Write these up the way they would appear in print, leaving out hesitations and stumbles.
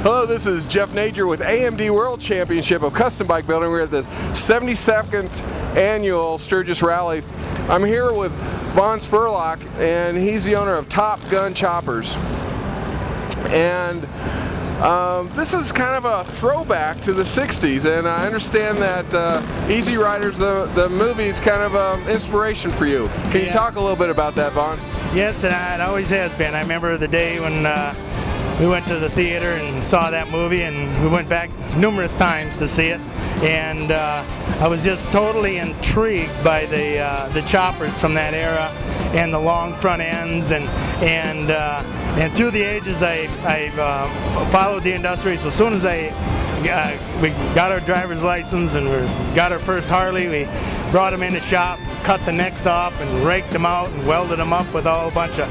Hello, this is Jeff Nager with AMD World Championship of Custom Bike Building. We're at the 72nd Annual Sturgis Rally. I'm here with Vaughn Spurlock, and he's the owner of Top Gun Choppers. And this is kind of a throwback to the 60s, and I understand that Easy Riders, the movie, is kind of inspiration for you. Can you talk a little bit about that, Vaughn? Yes, and it always has been. I remember the day when we went to the theater and saw that movie, and we went back numerous times to see it, and I was just totally intrigued by the choppers from that era and the long front ends, and through the ages I followed the industry. So as soon as we got our driver's license and we got our first Harley, we brought them in the shop, cut the necks off and raked them out and welded them up with a bunch of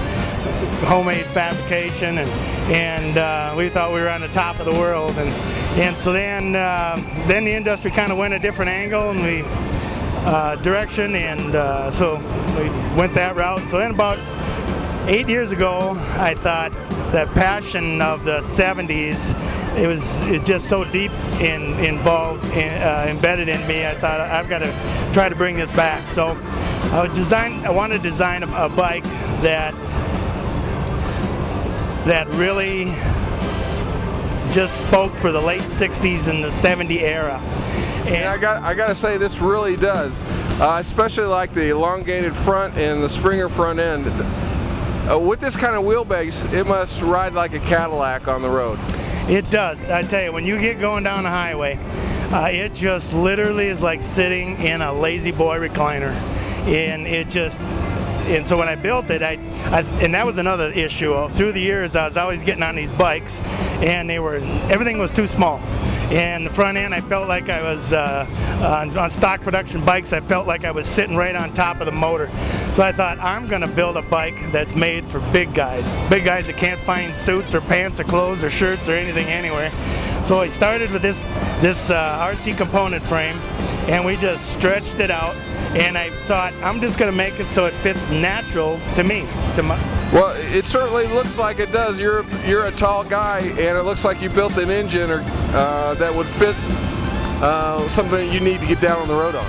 homemade fabrication, and we thought we were on the top of the world, and so then the industry kind of went a different angle and direction, and so we went that route. So then about 8 years ago, I thought that passion of the 70s, it's just so deep embedded in me. I thought I've got to try to bring this back. So I wanted to design a bike that really just spoke for the late 60s and the 70 era. And I got to say, this really does. Especially like the elongated front and the Springer front end. With this kind of wheelbase, it must ride like a Cadillac on the road. It does. I tell you, when you get going down the highway, it just literally is like sitting in a lazy boy recliner, and so when I built it, and that was another issue. Through the years, I was always getting on these bikes, and everything was too small. And the front end, I felt like I was on stock production bikes. I felt like I was sitting right on top of the motor. So I thought, I'm going to build a bike that's made for big guys that can't find suits or pants or clothes or shirts or anything anywhere. So I started with this RC component frame, and we just stretched it out. And I thought, I'm just going to make it so it fits natural to me. Well, it certainly looks like it does. You're a tall guy, and it looks like you built an engine that would fit something you need to get down on the road on.